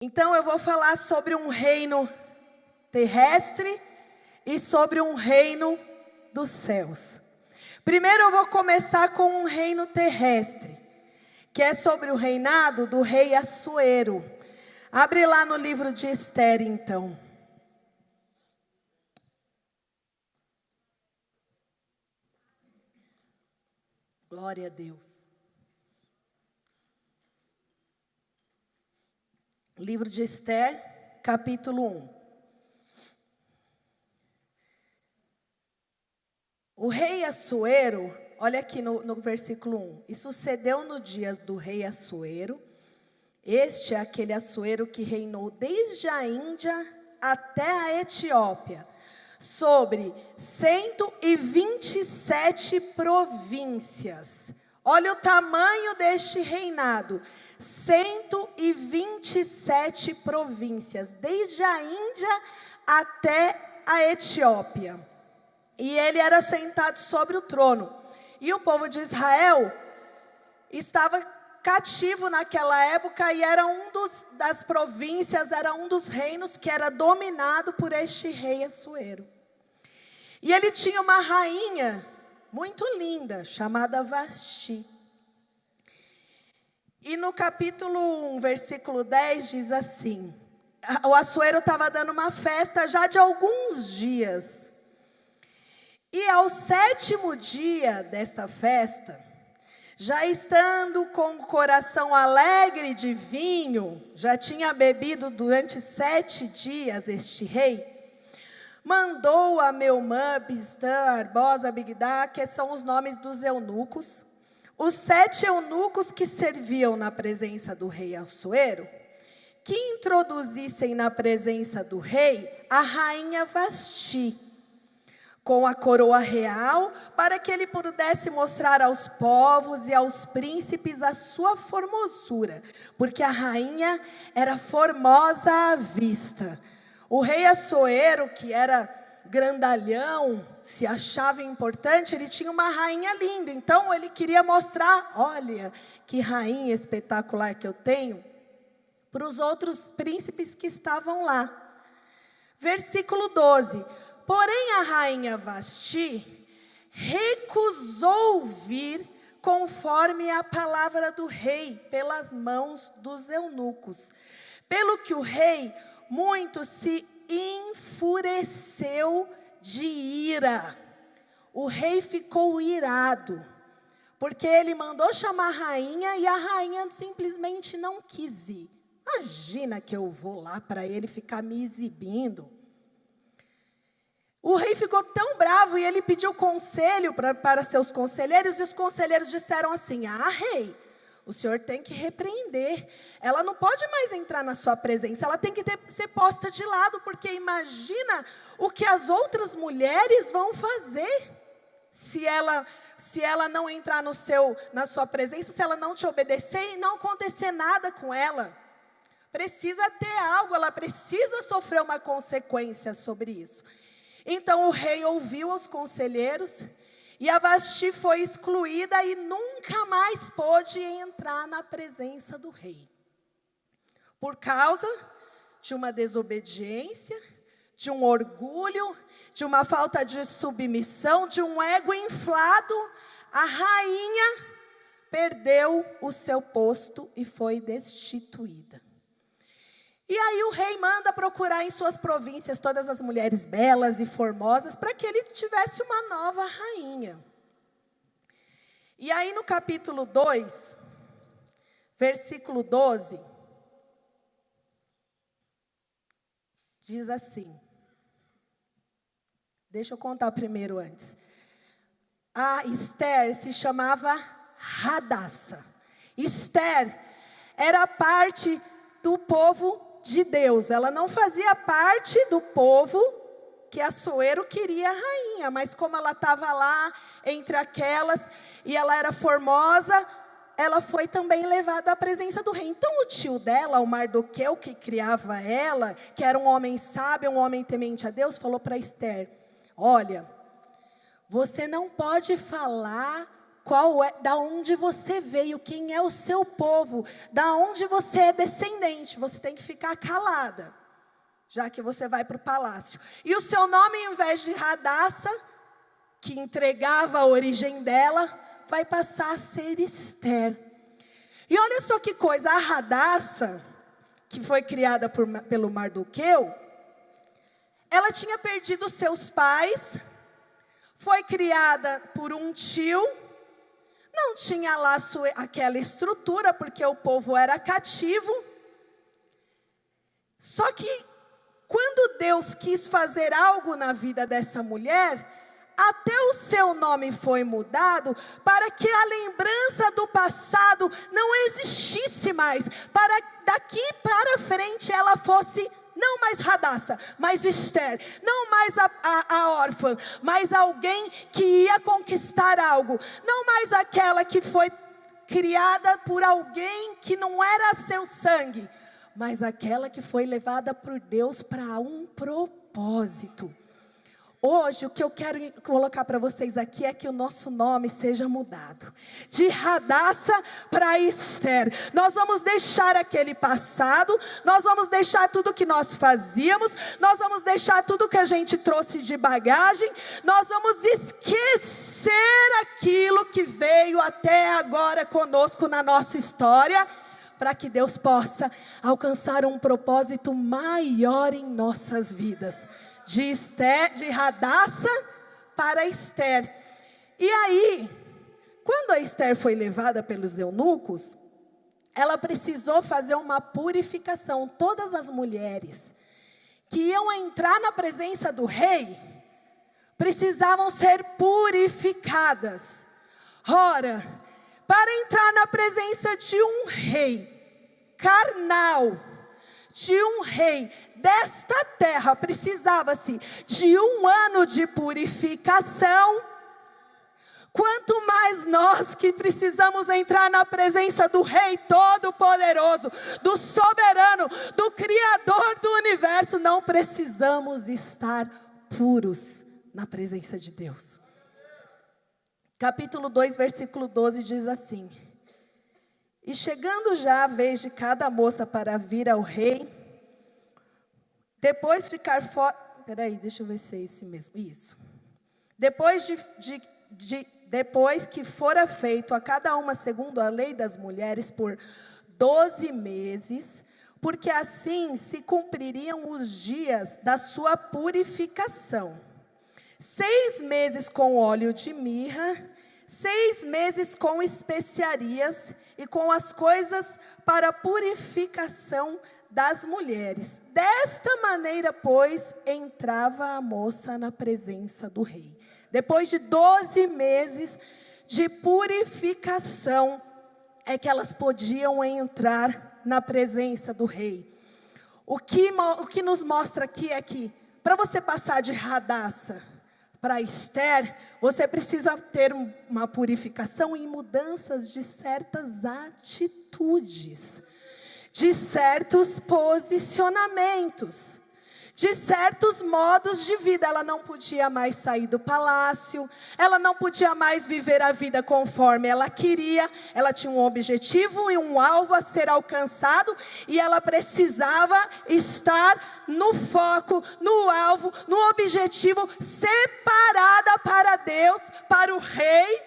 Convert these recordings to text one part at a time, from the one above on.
Então eu vou falar sobre um reino terrestre e sobre um reino dos céus. Primeiro eu vou começar com um reino terrestre, que é sobre o reinado do rei Assuero. Abre lá no livro de Esther, então. Glória a Deus. Livro de Esther, capítulo 1. O rei Assuero, olha aqui no versículo 1. E sucedeu no dias do rei Assuero. Este é aquele Assuero que reinou desde a Índia até a Etiópia, sobre 127 províncias. Olha o tamanho deste reinado, 127 províncias, desde a Índia até a Etiópia. E ele era sentado sobre o trono. E o povo de Israel estava cativo naquela época e era das províncias, era um dos reinos que era dominado por este rei Assuero. E ele tinha uma rainha muito linda, chamada Vasti. E no capítulo 1, versículo 10, diz assim: o Assuero estava dando uma festa já de alguns dias. E ao 7º dia desta festa, já estando com o coração alegre de vinho, já tinha bebido durante 7 dias este rei, mandou a Meumã, Biztã, Arbosa, Bigdá, que são os nomes dos eunucos, os 7 eunucos que serviam na presença do rei Assuero, que introduzissem na presença do rei a rainha Vasti, com a coroa real, para que ele pudesse mostrar aos povos e aos príncipes a sua formosura, porque a rainha era formosa à vista. O rei Assuero, que era grandalhão, se achava importante, ele tinha uma rainha linda, então ele queria mostrar, olha que rainha espetacular que eu tenho, para os outros príncipes que estavam lá. Versículo 12. Porém a rainha Vasti recusou vir conforme a palavra do rei, pelas mãos dos eunucos. Pelo que o rei muito se enfureceu de ira. O rei ficou irado, porque ele mandou chamar a rainha e a rainha simplesmente não quis ir. Imagina que eu vou lá para ele ficar me exibindo. O rei ficou tão bravo e ele pediu conselho para seus conselheiros, e os conselheiros disseram assim: rei, o senhor tem que repreender, ela não pode mais entrar na sua presença, ela tem que ser posta de lado, porque imagina o que as outras mulheres vão fazer, se ela não entrar na sua presença, se ela não te obedecer e não acontecer nada com ela. Precisa ter algo, ela precisa sofrer uma consequência sobre isso. Então o rei ouviu os conselheiros, e a Vasti foi excluída e nunca mais pôde entrar na presença do rei. Por causa de uma desobediência, de um orgulho, de uma falta de submissão, de um ego inflado, a rainha perdeu o seu posto e foi destituída. E aí o rei manda procurar em suas províncias todas as mulheres belas e formosas, para que ele tivesse uma nova rainha. E aí no capítulo 2, versículo 12, diz assim, deixa eu contar primeiro antes. A Esther se chamava Hadassa. Esther era parte do povo de Deus, ela não fazia parte do povo que Assuero queria a rainha, mas como ela estava lá entre aquelas, e ela era formosa, ela foi também levada à presença do rei. Então o tio dela, o Mardoqueu, que criava ela, que era um homem sábio, um homem temente a Deus, falou para Esther: olha, você não pode falar da onde você veio, quem é o seu povo, da onde você é descendente. Você tem que ficar calada, já que você vai para o palácio. E o seu nome, em vez de Radassa, que entregava a origem dela, vai passar a ser Esther. E olha só que coisa, a Radassa, que foi criada pelo Mardoqueu, ela tinha perdido seus pais, foi criada por um tio, não tinha lá aquela estrutura, porque o povo era cativo. Só que, quando Deus quis fazer algo na vida dessa mulher, até o seu nome foi mudado, para que a lembrança do passado não existisse mais, para daqui para frente ela fosse não mais Radassa, mas Esther, não mais a órfã, mas alguém que ia conquistar algo, não mais aquela que foi criada por alguém que não era seu sangue, mas aquela que foi levada por Deus para um propósito. Hoje, o que eu quero colocar para vocês aqui é que o nosso nome seja mudado. De Radassa para Esther. Nós vamos deixar aquele passado, nós vamos deixar tudo que nós fazíamos, nós vamos deixar tudo que a gente trouxe de bagagem, nós vamos esquecer aquilo que veio até agora conosco na nossa história, para que Deus possa alcançar um propósito maior em nossas vidas. De Radassa para Esther. E aí, quando a Esther foi levada pelos eunucos, ela precisou fazer uma purificação. Todas as mulheres que iam entrar na presença do rei, precisavam ser purificadas. Ora, para entrar na presença de um rei carnal, de um rei desta terra, precisava-se de 1 ano de purificação. Quanto mais nós que precisamos entrar na presença do Rei Todo-Poderoso, do Soberano, do Criador do Universo, não precisamos estar puros na presença de Deus. Capítulo 2, versículo 12 diz assim: e chegando já a vez de cada moça para vir ao rei, depois de ficar fora... deixa eu ver se é esse mesmo. Isso. Depois que fora feito a cada uma segundo a lei das mulheres por 12 meses, porque assim se cumpririam os dias da sua purificação. 6 meses com óleo de mirra, 6 meses com especiarias e com as coisas para purificação das mulheres. Desta maneira, pois, entrava a moça na presença do rei. Depois de 12 meses de purificação, é que elas podiam entrar na presença do rei. O que nos mostra aqui é que, para você passar de Radassa para Esther, você precisa ter uma purificação e mudanças de certas atitudes, de certos posicionamentos, de certos modos de vida. Ela não podia mais sair do palácio, ela não podia mais viver a vida conforme ela queria. Ela tinha um objetivo e um alvo a ser alcançado, e ela precisava estar no foco, no alvo, no objetivo, separada para Deus, para o rei,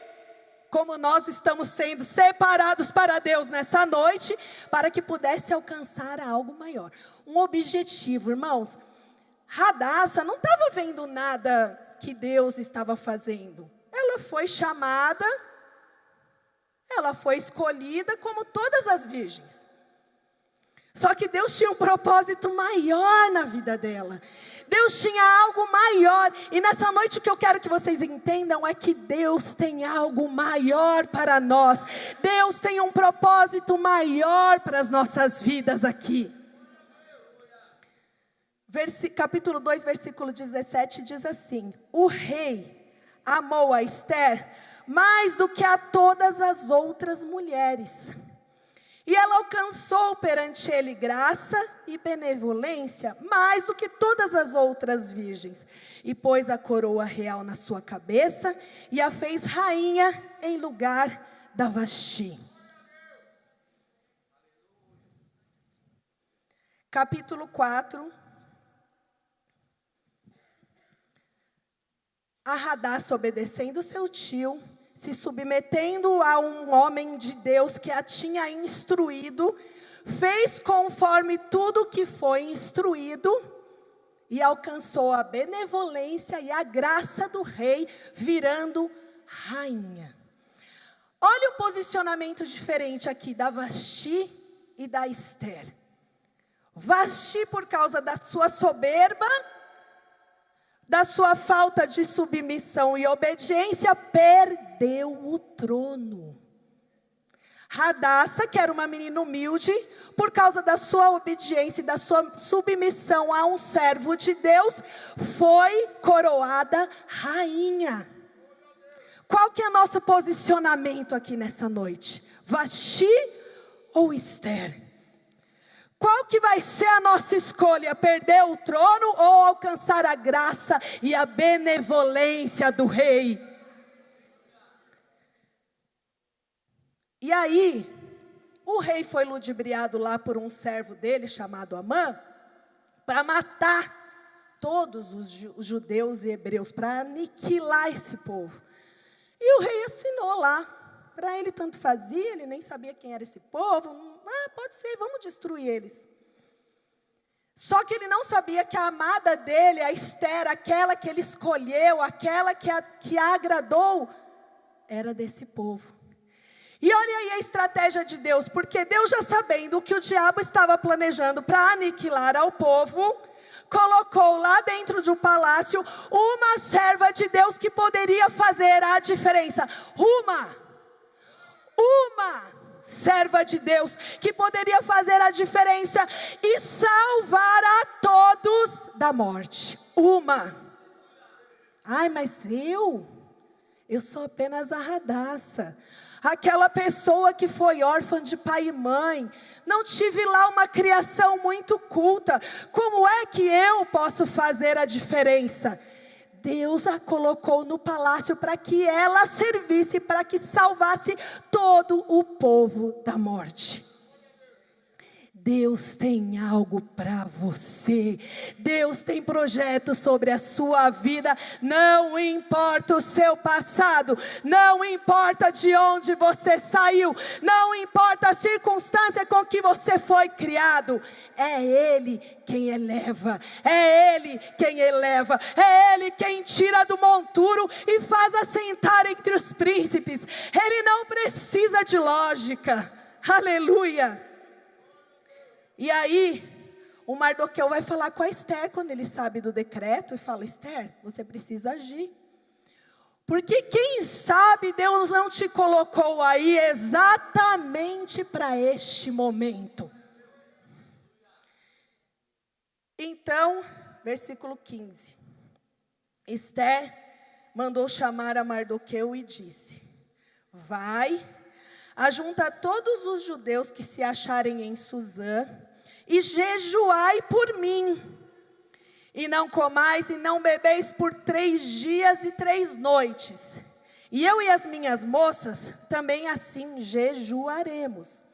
como nós estamos sendo separados para Deus nessa noite, para que pudesse alcançar algo maior. Um objetivo, irmãos. Radassa não estava vendo nada que Deus estava fazendo. Ela foi chamada, ela foi escolhida como todas as virgens. Só que Deus tinha um propósito maior na vida dela. Deus tinha algo maior. E nessa noite o que eu quero que vocês entendam é que Deus tem algo maior para nós. Deus tem um propósito maior para as nossas vidas aqui. Capítulo 2, versículo 17 diz assim: o rei amou a Esther mais do que a todas as outras mulheres. E ela alcançou perante ele graça e benevolência, mais do que todas as outras virgens. E pôs a coroa real na sua cabeça, e a fez rainha em lugar da Vasti. Capítulo 4. A Hadassah, obedecendo seu tio, se submetendo a um homem de Deus que a tinha instruído, fez conforme tudo que foi instruído, e alcançou a benevolência e a graça do rei, virando rainha. Olha o posicionamento diferente aqui da Vasti e da Esther. Vasti, por causa da sua soberba, da sua falta de submissão e obediência, perdeu o trono. Hadassah, que era uma menina humilde, por causa da sua obediência e da sua submissão a um servo de Deus, foi coroada rainha. Qual que é o nosso posicionamento aqui nessa noite? Vasti ou Esther? Qual que vai ser a nossa escolha? Perder o trono ou alcançar a graça e a benevolência do rei? E aí, o rei foi ludibriado lá por um servo dele, chamado Amã, para matar todos os judeus e hebreus, para aniquilar esse povo. E o rei assinou lá. Para ele tanto fazia, ele nem sabia quem era esse povo. Pode ser, vamos destruir eles. Só que ele não sabia que a amada dele, a Esther, aquela que ele escolheu, aquela que a agradou, era desse povo. E olha aí a estratégia de Deus, porque Deus, já sabendo o que o diabo estava planejando para aniquilar ao povo, colocou lá dentro de um palácio uma serva de Deus que poderia fazer a diferença. Uma serva de Deus que poderia fazer a diferença e salvar a todos da morte. Mas eu sou apenas a Hadassah, aquela pessoa que foi órfã de pai e mãe, não tive lá uma criação muito culta, como é que eu posso fazer a diferença? Deus a colocou no palácio para que ela servisse, para que salvasse todo o povo da morte. Deus tem algo para você. Deus tem projetos sobre a sua vida. Não importa o seu passado. Não importa de onde você saiu. Não importa a circunstância com que você foi criado. É Ele quem eleva. É Ele quem eleva. É Ele quem tira do monturo e faz assentar entre os príncipes. Ele não precisa de lógica. Aleluia. E aí, o Mardoqueu vai falar com a Esther quando ele sabe do decreto e fala: Esther, você precisa agir. Porque quem sabe Deus não te colocou aí exatamente para este momento. Então, versículo 15. Esther mandou chamar a Mardoqueu e disse: vai, ajunta todos os judeus que se acharem em Suzã e jejuai por mim. E não comais e não bebeis por 3 dias e 3 noites. E eu e as minhas moças também assim jejuaremos.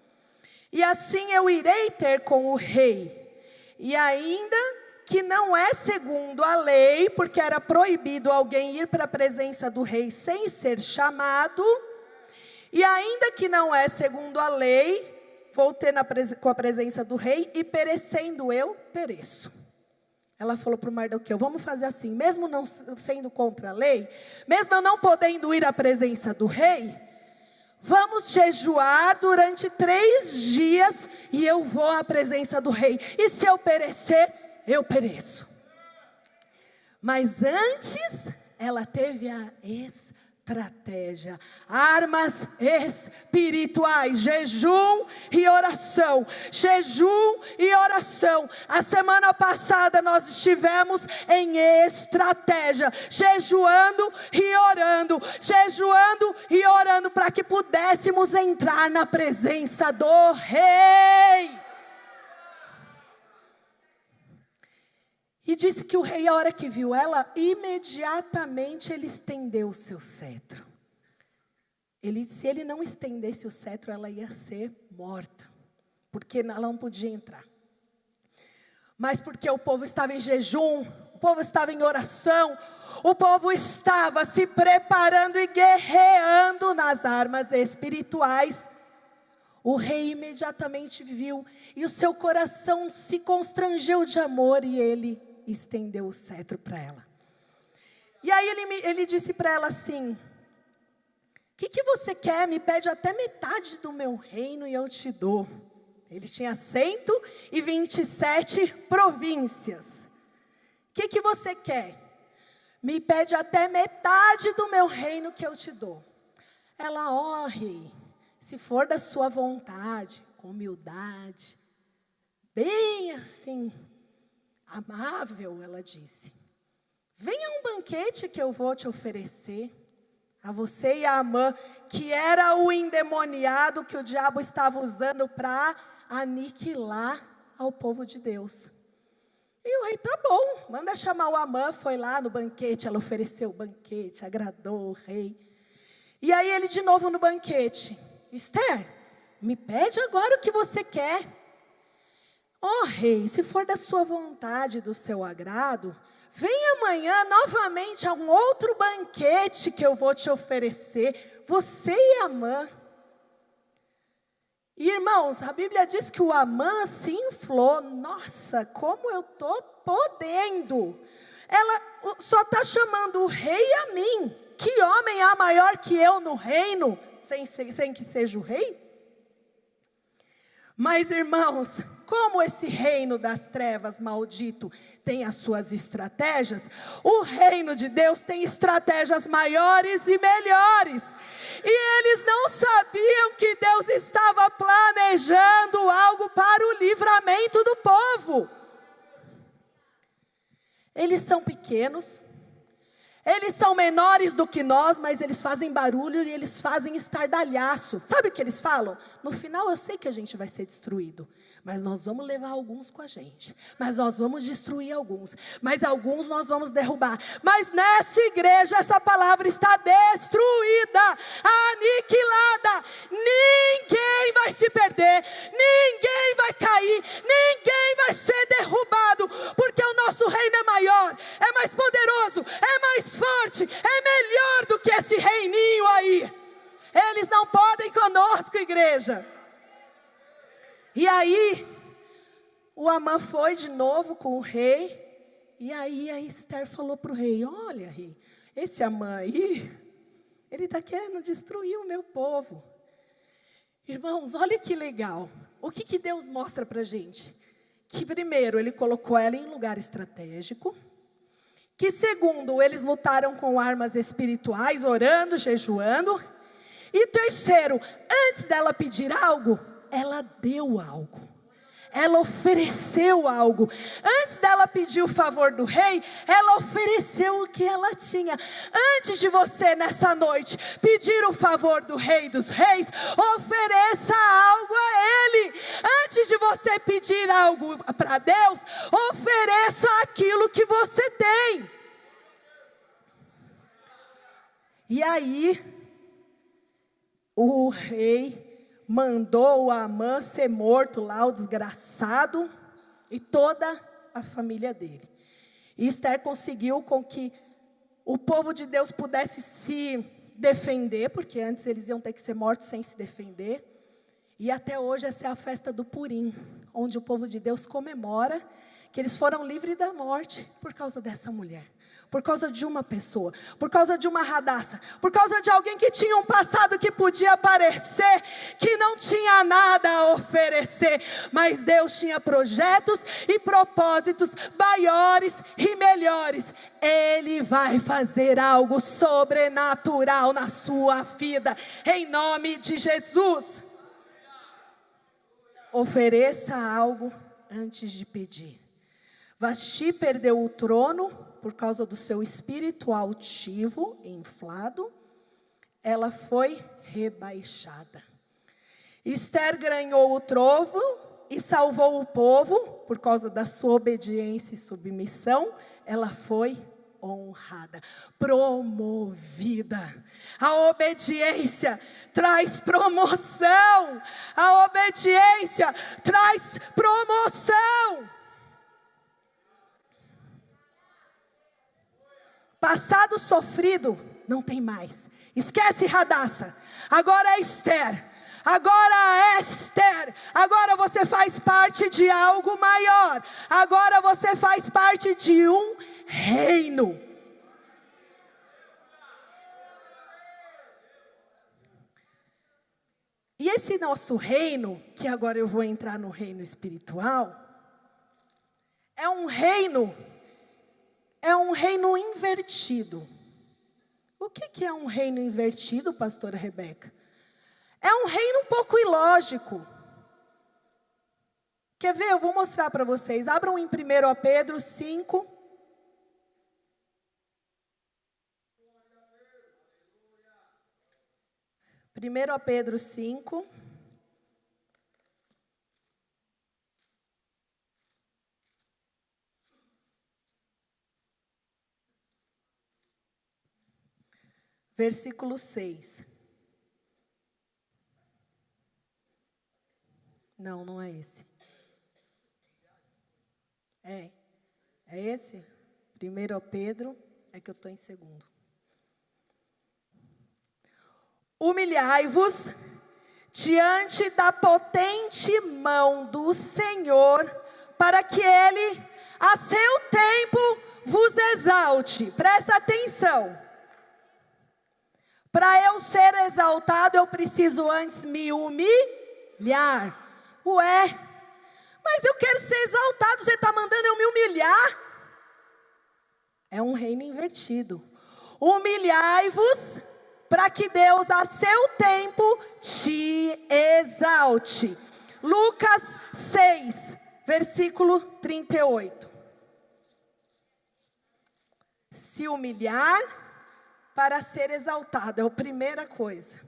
E assim eu irei ter com o rei. E ainda que não é segundo a lei, porque era proibido alguém ir para a presença do rei sem ser chamado. E ainda que não é segundo a lei, vou ter com a presença do rei, e perecendo eu, pereço. Ela falou para o Mardoqueu: vamos fazer assim, mesmo não sendo contra a lei, mesmo eu não podendo ir à presença do rei, vamos jejuar durante 3 dias, e eu vou à presença do rei, e se eu perecer, eu pereço. Mas antes, ela teve a estratégia, armas espirituais, jejum e oração, jejum e oração. A semana passada nós estivemos em estratégia, jejuando e orando para que pudéssemos entrar na presença do Rei. E disse que o rei, a hora que viu ela, imediatamente ele estendeu o seu cetro. Se ele não estendesse o cetro, ela ia ser morta, porque ela não podia entrar. Mas porque o povo estava em jejum, o povo estava em oração, o povo estava se preparando e guerreando nas armas espirituais, o rei imediatamente viu, e o seu coração se constrangeu de amor, e ele estendeu o cetro para ela. E aí ele disse para ela assim: o que você quer? Me pede até metade do meu reino e eu te dou. Ele tinha 127 províncias. O que você quer? Me pede até metade do meu reino que eu te dou. Ela, ó rei, se for da sua vontade, com humildade, bem assim, amável, ela disse: venha a um banquete que eu vou te oferecer, a você e a Amã, que era o endemoniado que o diabo estava usando para aniquilar ao povo de Deus. E o rei, tá bom, manda chamar o Amã. Foi lá no banquete, ela ofereceu o banquete, agradou o rei. E aí ele de novo no banquete: Esther, me pede agora o que você quer. Ó rei, se for da sua vontade, do seu agrado, venha amanhã novamente a um outro banquete que eu vou te oferecer, você e Amã. E irmãos, a Bíblia diz que o Amã se inflou. Nossa, como eu estou podendo. Ela só está chamando o rei a mim. Que homem há maior que eu no reino, sem que seja o rei? Mas irmãos, como esse reino das trevas maldito tem as suas estratégias, o reino de Deus tem estratégias maiores e melhores. E eles não sabiam que Deus estava planejando algo para o livramento do povo. Eles são pequenos, eles são menores do que nós, mas eles fazem barulho e eles fazem estardalhaço. Sabe o que eles falam? No final eu sei que a gente vai ser destruído, mas nós vamos levar alguns com a gente. Mas nós vamos destruir alguns, mas alguns nós vamos derrubar. Mas nessa igreja essa palavra está destruída, aniquilada. Ninguém vai se perder, ninguém vai cair, ninguém vai ser derrubado, porque o nosso reino é maior, é mais poderoso, é mais forte, é melhor do que esse reininho aí. Eles não podem conosco, igreja. E aí o Amã foi de novo com o rei. E aí a Esther falou para o rei: olha rei, esse Amã aí, ele está querendo destruir o meu povo. Irmãos, olha que legal. O que Deus mostra para a gente? Que primeiro ele colocou ela em lugar estratégico, que segundo, eles lutaram com armas espirituais, orando, jejuando. E terceiro, antes dela pedir algo, ela deu algo. Ela ofereceu algo. Antes dela pedir o favor do rei, ela ofereceu o que ela tinha. Antes de você nessa noite pedir o favor do Rei dos Reis, ofereça algo a Ele. Antes de você pedir algo para Deus, ofereça aquilo que você tem. E aí o rei mandou o Amã ser morto lá, o desgraçado, e toda a família dele. E Esther conseguiu com que o povo de Deus pudesse se defender, porque antes eles iam ter que ser mortos sem se defender. E até hoje essa é a festa do Purim, onde o povo de Deus comemora que eles foram livres da morte por causa dessa mulher. Por causa de uma pessoa, por causa de uma Hadassah, por causa de alguém que tinha um passado que podia parecer que não tinha nada a oferecer, mas Deus tinha projetos e propósitos maiores e melhores. Ele vai fazer algo sobrenatural na sua vida, em nome de Jesus. Ofereça algo antes de pedir. Vasti perdeu o trono por causa do seu espírito altivo, inflado. Ela foi rebaixada. Esther ganhou o trono e salvou o povo por causa da sua obediência e submissão. Ela foi honrada, promovida. A obediência traz promoção. A obediência traz promoção. Passado sofrido, não tem mais. Esquece Hadassah. Agora é Esther. Agora você faz parte de algo maior. Agora você faz parte de um reino. E esse nosso reino, que agora eu vou entrar no reino espiritual, é um reino invertido. O que é um reino invertido, pastora Rebeca? É um reino um pouco ilógico. Quer ver? Eu vou mostrar para vocês. Abram em 1 Pedro 5. Primeiro Pedro 5. Versículo 6. Não é esse. É esse? 1 Pedro, é que eu estou em segundo. Humilhai-vos diante da potente mão do Senhor, para que Ele, a seu tempo, vos exalte. Presta atenção. Para eu ser exaltado, eu preciso antes me humilhar. Ué, mas eu quero ser exaltado, você está mandando eu me humilhar? É um reino invertido. Humilhai-vos, para que Deus a seu tempo te exalte. Lucas 6, versículo 38. Se humilhar para ser exaltado, é a primeira coisa.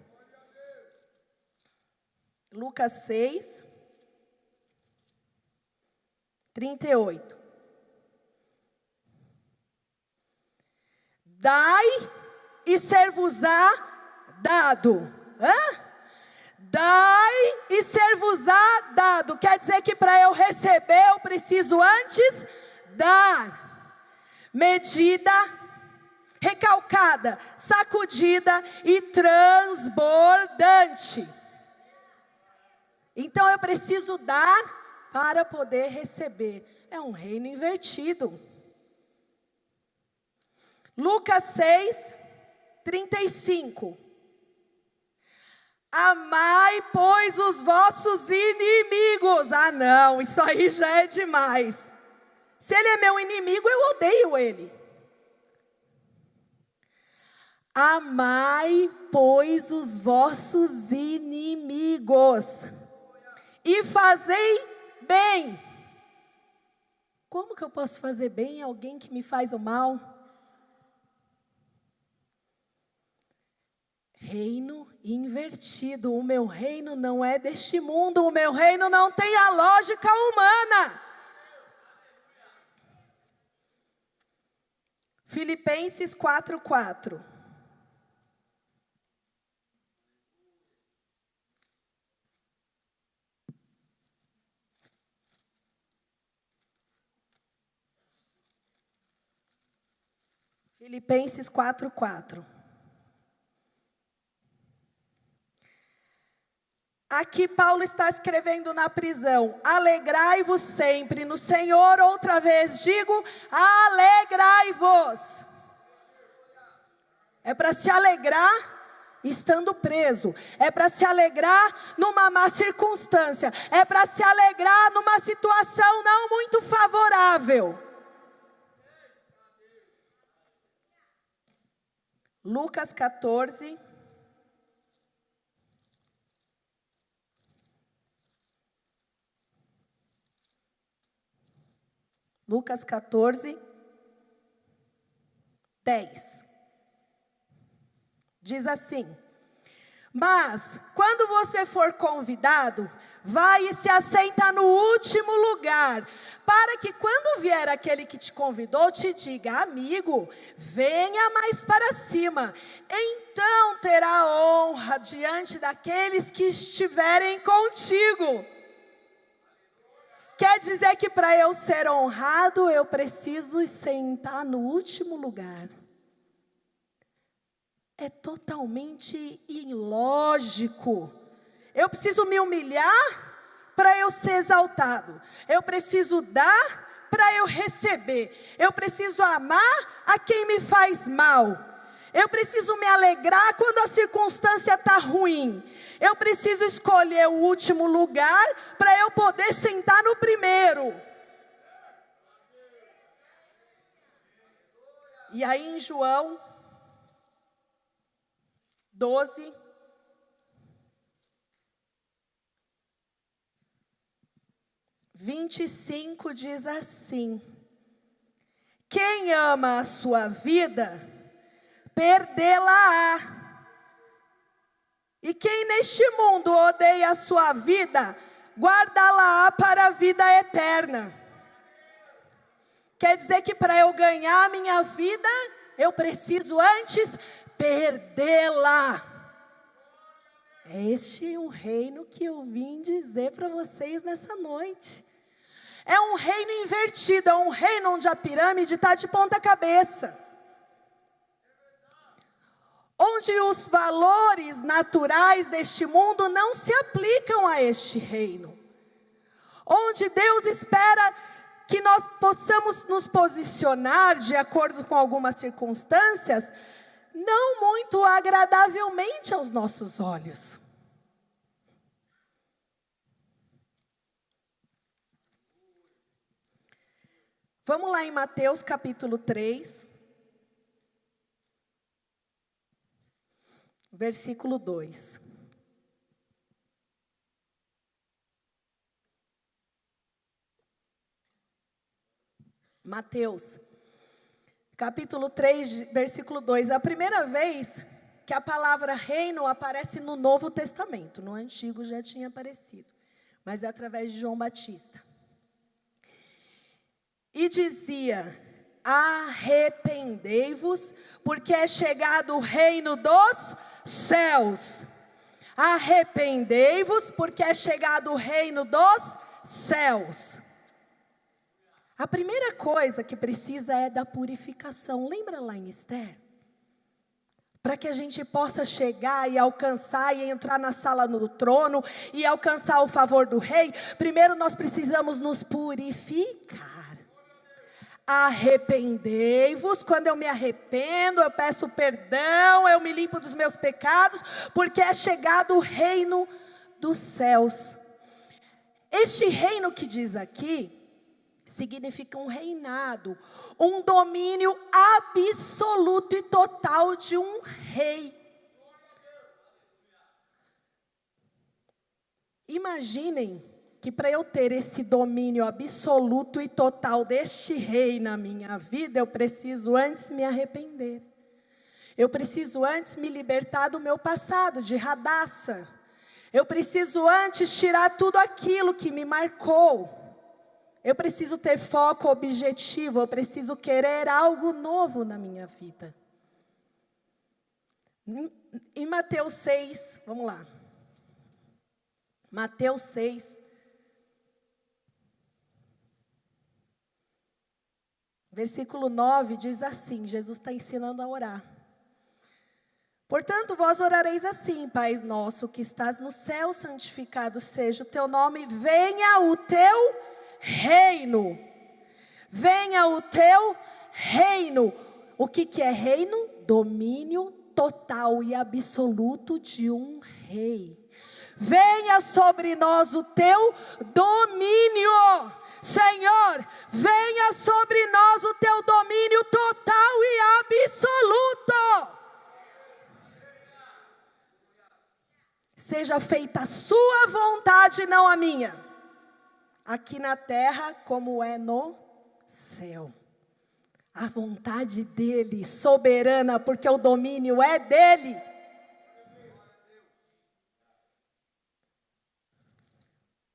Lucas 6, 38. Dai e ser-vos-á dado. Dai e ser-vos-á dado. Quer dizer que para eu receber, eu preciso antes dar. Medida, recalcada, sacudida e transbordante. Então eu preciso dar para poder receber. É um reino invertido. Lucas 6, 35. Amai, pois, os vossos inimigos. Ah, não, isso aí já é demais. Se ele é meu inimigo, eu odeio ele. Amai, pois, os vossos inimigos. E fazei bem. Como que eu posso fazer bem a alguém que me faz o mal? Reino invertido. O meu reino não é deste mundo. O meu reino não tem a lógica humana. Filipenses 4:4. Filipenses 4:4. Aqui Paulo está escrevendo na prisão: alegrai-vos sempre no Senhor. Outra vez digo, alegrai-vos. É para se alegrar estando preso. É para se alegrar numa má circunstância. É para se alegrar numa situação não muito favorável. Lucas 14. Lucas 14, 10. Diz assim: mas, quando você for convidado, vai e se assenta no último lugar, para que quando vier aquele que te convidou, te diga: amigo, venha mais para cima. Então terá honra diante daqueles que estiverem contigo. Quer dizer que para eu ser honrado, eu preciso sentar no último lugar. É totalmente ilógico. Eu preciso me humilhar para eu ser exaltado. Eu preciso dar para eu receber. Eu preciso amar a quem me faz mal. Eu preciso me alegrar quando a circunstância está ruim. Eu preciso escolher o último lugar para eu poder sentar no primeiro. E aí em João 12, (25) diz assim: quem ama a sua vida, perdê-la-á. E quem neste mundo odeia a sua vida, guardá-la-á para a vida eterna. Quer dizer que para eu ganhar a minha vida, eu preciso antes perdê-la. É este o reino que eu vim dizer para vocês nessa noite. É um reino invertido, é um reino onde a pirâmide está de ponta cabeça. Onde os valores naturais deste mundo não se aplicam a este reino. Onde Deus espera que nós possamos nos posicionar de acordo com algumas circunstâncias, não muito agradavelmente aos nossos olhos. Vamos lá em Mateus capítulo 3. Versículo 2. Mateus, capítulo 3, versículo 2. A primeira vez que a palavra reino aparece no Novo Testamento. No Antigo já tinha aparecido, mas é através de João Batista. E dizia: arrependei-vos, porque é chegado o reino dos céus. Arrependei-vos, porque é chegado o reino dos céus. A primeira coisa que precisa é da purificação. Lembra lá em Esther? Para que a gente possa chegar e alcançar e entrar na sala do trono e alcançar o favor do rei, primeiro nós precisamos nos purificar. Arrependei-vos. Quando eu me arrependo, eu peço perdão, eu me limpo dos meus pecados, porque é chegado o reino dos céus. Este reino que diz aqui significa um reinado, um domínio absoluto e total de um rei. Imaginem que para eu ter esse domínio absoluto e total deste rei na minha vida, eu preciso antes me arrepender. Eu preciso antes me libertar do meu passado, de Radassa. Eu preciso antes tirar tudo aquilo que me marcou. Eu preciso ter foco, objetivo, eu preciso querer algo novo na minha vida. Em Mateus 6, vamos lá. Mateus 6. Versículo 9 diz assim, Jesus está ensinando a orar. Portanto, vós orareis assim: Pai nosso que estás no céu, santificado seja o teu nome, venha o teu reino. Venha o teu reino. O que é reino? Domínio total e absoluto de um rei. Venha sobre nós o teu domínio. Senhor, venha sobre nós o teu domínio total e absoluto. Seja feita a sua vontade, não a minha. Aqui na terra como é no céu. A vontade dele, soberana, porque o domínio é dele.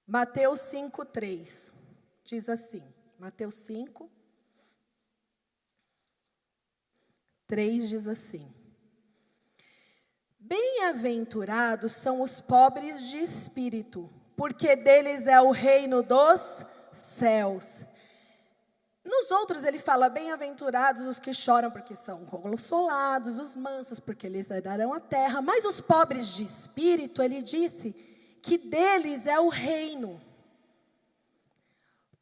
Mateus 5:3 diz assim, Mateus 5:3 diz assim: Bem-aventurados são os pobres de espírito, porque deles é o reino dos céus. Nos outros ele fala, bem-aventurados os que choram, porque são consolados, os mansos, porque eles herdarão a terra. Mas os pobres de espírito, ele disse que deles é o reino.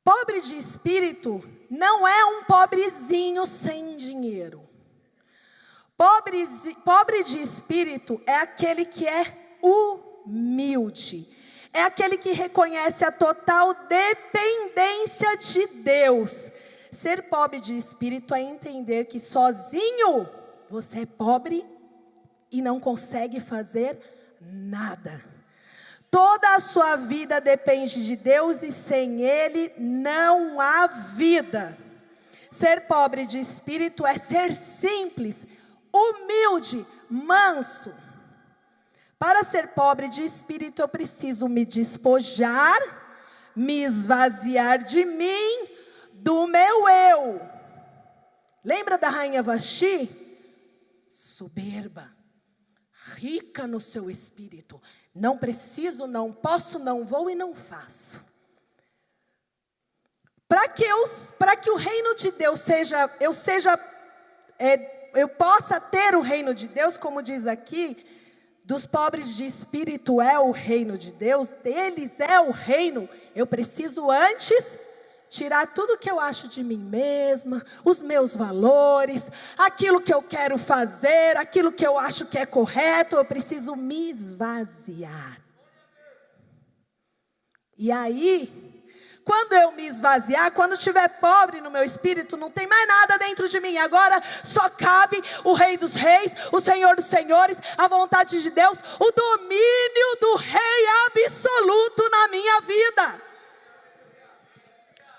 Pobre de espírito não é um pobrezinho sem dinheiro. Pobre de espírito é aquele que é humilde. É aquele que reconhece a total dependência de Deus. Ser pobre de espírito é entender que sozinho você é pobre e não consegue fazer nada. Toda a sua vida depende de Deus e sem Ele não há vida. Ser pobre de espírito é ser simples, humilde, manso. Para ser pobre de espírito eu preciso me despojar, me esvaziar de mim, do meu eu. Lembra da rainha Vasti? Soberba, rica no seu espírito. Não preciso, não posso, não vou e não faço. Para que o reino de Deus eu possa ter o reino de Deus, como diz aqui, dos pobres de espírito é o reino de Deus, deles é o reino. Eu preciso antes tirar tudo que eu acho de mim mesma, os meus valores, aquilo que eu quero fazer, aquilo que eu acho que é correto, eu preciso me esvaziar. E aí, quando eu me esvaziar, quando estiver pobre no meu espírito, não tem mais nada dentro de mim. Agora só cabe o Rei dos Reis, o Senhor dos Senhores, a vontade de Deus, o domínio do Rei absoluto na minha vida.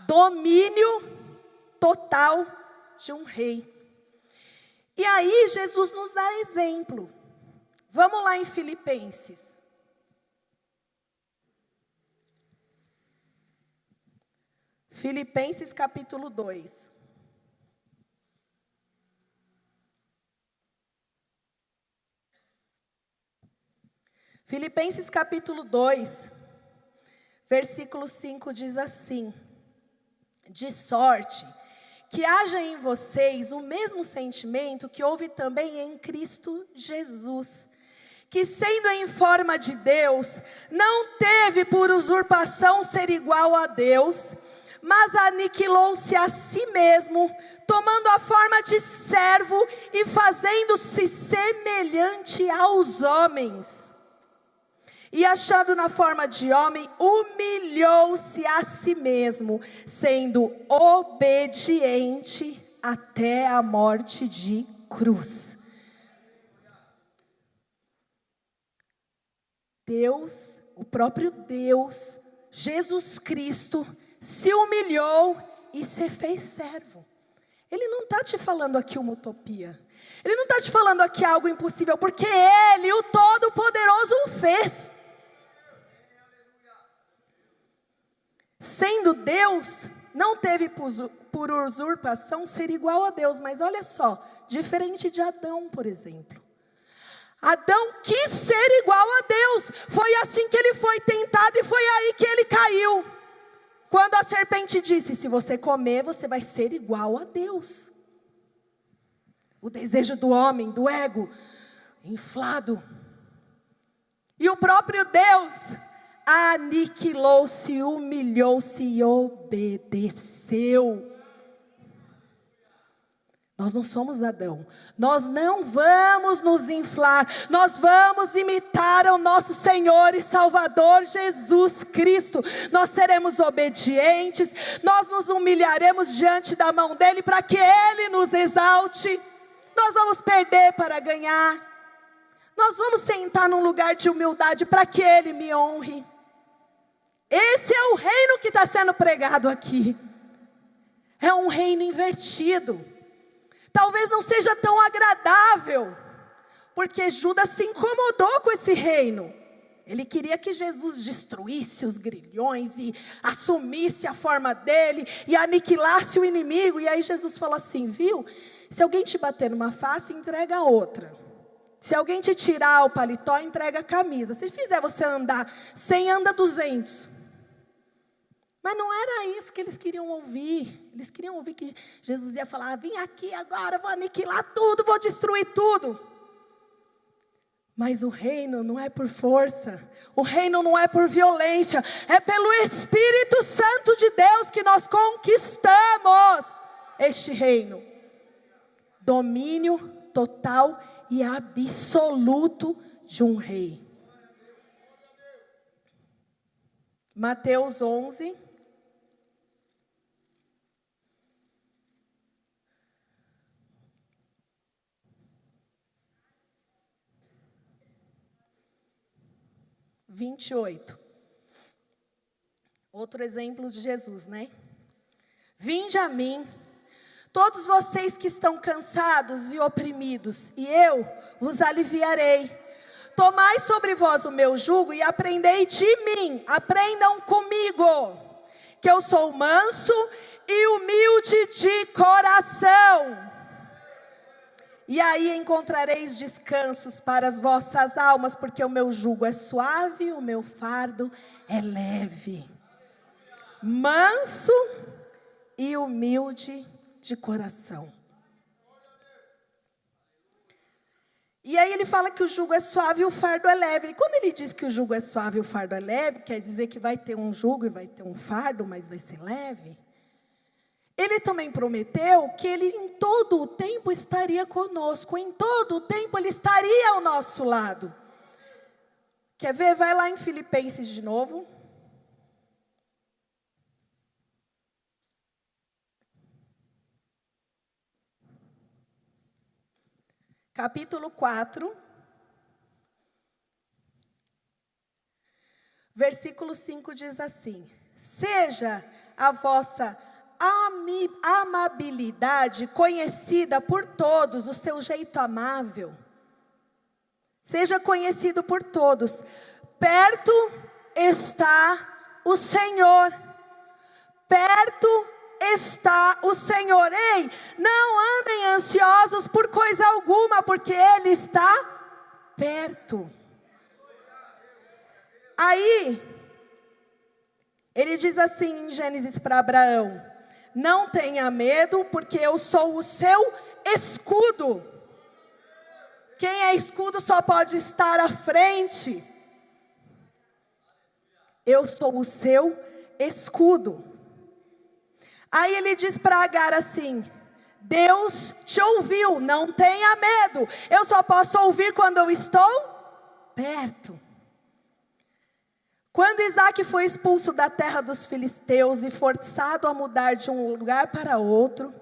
Domínio total de um rei. E aí Jesus nos dá exemplo. Vamos lá em Filipenses. Filipenses capítulo 2. Filipenses capítulo 2, versículo 5 diz assim: de sorte que haja em vocês o mesmo sentimento que houve também em Cristo Jesus, que sendo em forma de Deus, não teve por usurpação ser igual a Deus, mas aniquilou-se a si mesmo, tomando a forma de servo e fazendo-se semelhante aos homens. E achado na forma de homem, humilhou-se a si mesmo, sendo obediente até a morte de cruz. Deus, o próprio Deus, Jesus Cristo, se humilhou e se fez servo. Ele não está te falando aqui uma utopia. Ele não está te falando aqui algo impossível, porque Ele, o Todo-Poderoso, o fez. Sendo Deus, não teve por usurpação ser igual a Deus. Mas olha só, diferente de Adão, por exemplo. Adão quis ser igual a Deus. Foi assim que ele foi tentado e foi aí que ele caiu. Quando a serpente disse, se você comer, você vai ser igual a Deus. O desejo do homem, do ego. inflado. E o próprio Deus aniquilou-se, humilhou-se e obedeceu. Nós não somos Adão, nós não vamos nos inflar, nós vamos imitar ao nosso Senhor e Salvador Jesus Cristo. Nós seremos obedientes, nós nos humilharemos diante da mão dEle para que Ele nos exalte. Nós vamos perder para ganhar, nós vamos sentar num lugar de humildade para que Ele me honre. Esse é o reino que está sendo pregado aqui, é um reino invertido. Talvez não seja tão agradável, porque Judas se incomodou com esse reino. Ele queria que Jesus destruísse os grilhões e assumisse a forma dele e aniquilasse o inimigo. E aí Jesus falou assim, viu? Se alguém te bater numa face, entrega a outra. Se alguém te tirar o paletó, entrega a camisa. Se fizer você andar 100, anda 200. Mas não era isso que eles queriam ouvir. Eles queriam ouvir que Jesus ia falar, vim aqui agora, vou aniquilar tudo, vou destruir tudo. Mas o reino não é por força, o reino não é por violência, é pelo Espírito Santo de Deus que nós conquistamos este reino. Domínio total e absoluto de um rei. Mateus 11. Outro exemplo de Jesus, né? Vinde a mim, todos vocês que estão cansados e oprimidos, e eu vos aliviarei. Tomai sobre vós o meu jugo e aprendei de mim, aprendam comigo, que eu sou manso e humilde de coração. E aí encontrareis descansos para as vossas almas, porque o meu jugo é suave, o meu fardo é leve. Manso e humilde de coração. E aí ele fala que o jugo é suave e o fardo é leve. E quando ele diz que o jugo é suave e o fardo é leve, quer dizer que vai ter um jugo e vai ter um fardo, mas vai ser leve. Ele também prometeu que Ele em todo o tempo estaria conosco, em todo o tempo Ele estaria ao nosso lado. Quer ver? Vai lá em Filipenses de novo. Capítulo 4. Versículo 5 diz assim: seja a vossa amabilidade conhecida por todos, o seu jeito amável, seja conhecido por todos. Perto está o Senhor, perto está o Senhor. Ei, não andem ansiosos por coisa alguma, porque Ele está perto. Aí, ele diz assim em Gênesis para Abraão: não tenha medo, porque eu sou o seu escudo. Quem é escudo só pode estar à frente. Eu sou o seu escudo. Aí ele diz para Agar assim: Deus te ouviu, não tenha medo. Eu só posso ouvir quando eu estou perto. Quando Isaac foi expulso da terra dos filisteus e forçado a mudar de um lugar para outro,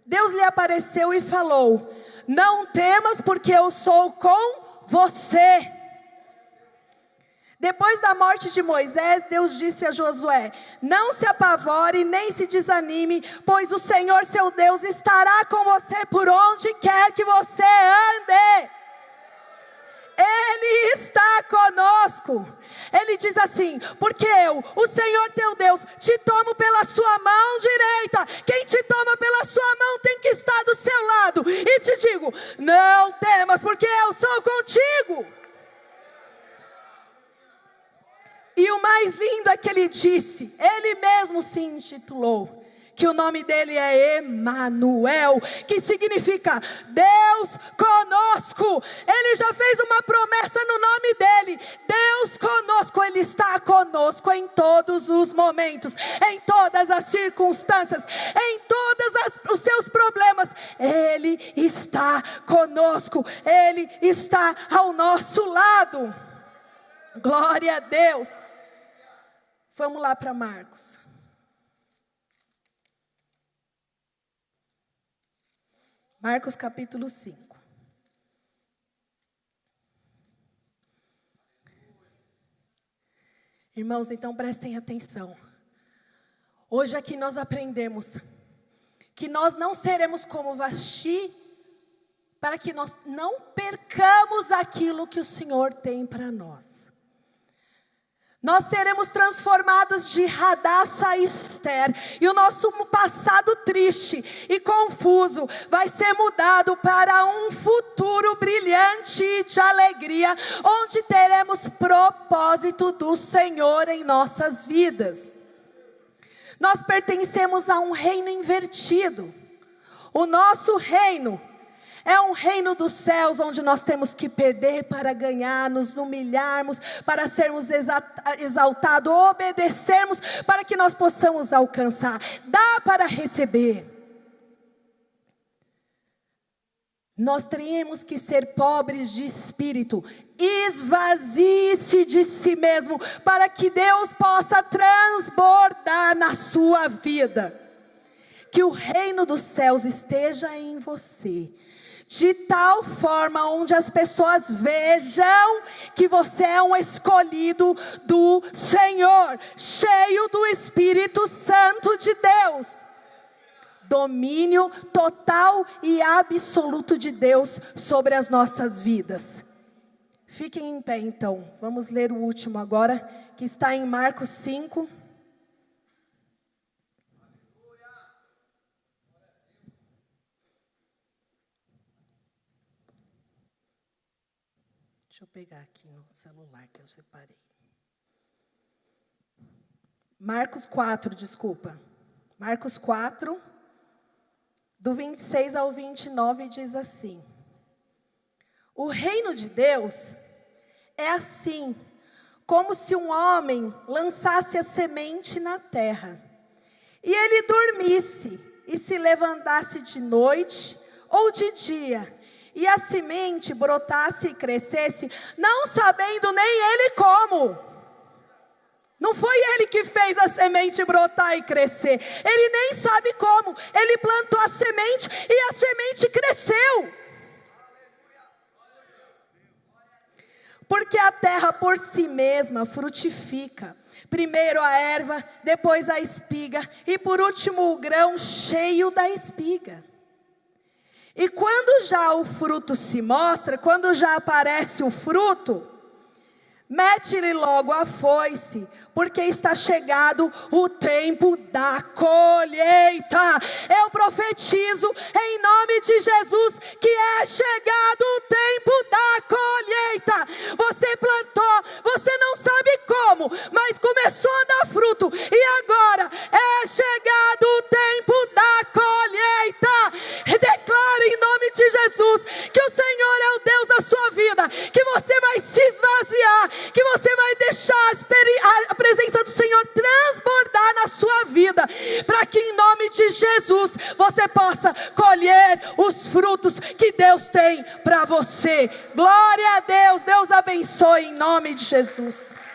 Deus lhe apareceu e falou: não temas, porque eu sou com você. Depois da morte de Moisés, Deus disse a Josué: não se apavore nem se desanime, pois o Senhor seu Deus estará com você por onde quer que você ande. Ele está conosco. Ele diz assim: porque eu, o Senhor teu Deus, te tomo pela sua mão direita. Quem te toma pela sua mão tem que estar do seu lado. E te digo: não temas, porque eu sou contigo. E o mais lindo é que ele disse, ele mesmo se intitulou, que o nome dele é Emanuel, que significa Deus conosco. Ele já fez uma promessa no nome dele, Deus conosco. Ele está conosco em todos os momentos, em todas as circunstâncias, em todos os seus problemas. Ele está conosco, ele está ao nosso lado. Glória a Deus. Vamos lá para Marcos. Marcos capítulo 5. Irmãos, então prestem atenção. Hoje aqui nós aprendemos que nós não seremos como Vasti, para que nós não percamos aquilo que o Senhor tem para nós. Nós seremos transformados de Hadassa a Esther, e o nosso passado triste e confuso vai ser mudado para um futuro brilhante e de alegria, onde teremos propósito do Senhor em nossas vidas. Nós pertencemos a um reino invertido. O nosso reino é um reino dos céus, onde nós temos que perder para ganhar, nos humilharmos para sermos exaltados, obedecermos para que nós possamos alcançar. Dá para receber. Nós teremos que ser pobres de espírito. Esvazie-se de si mesmo, para que Deus possa transbordar na sua vida. Que o reino dos céus esteja em você, de tal forma onde as pessoas vejam que você é um escolhido do Senhor, cheio do Espírito Santo de Deus. Domínio total e absoluto de Deus sobre as nossas vidas. Fiquem em pé então, vamos ler o último agora, que está em Marcos 5. Deixa eu pegar aqui no celular que eu separei. Marcos 4, desculpa. Marcos 4, do 26 ao 29, diz assim: o reino de Deus é assim, como se um homem lançasse a semente na terra, e ele dormisse, e se levantasse de noite ou de dia, e a semente brotasse e crescesse, não sabendo nem ele como. Não foi ele que fez a semente brotar e crescer. Ele nem sabe como. Ele plantou a semente e a semente cresceu. Porque a terra por si mesma frutifica. Primeiro a erva, depois a espiga, e por último o grão cheio da espiga. E quando já o fruto se mostra, quando já aparece o fruto, mete-lhe logo a foice, porque está chegado o tempo da colheita. Eu profetizo em nome de Jesus que é chegado o tempo da colheita. Você plantou, você não sabe como, mas começou a dar fruto, e agora é chegado o tempo da colheita. Declare em nome de Jesus que o Senhor é o Deus da sua vida, que você vai se esvaziar, que você vai deixar a presença do Senhor transbordar na sua vida, para que em nome de Jesus você possa colher os frutos que Deus tem para você. Glória a Deus, Deus abençoe em nome de Jesus.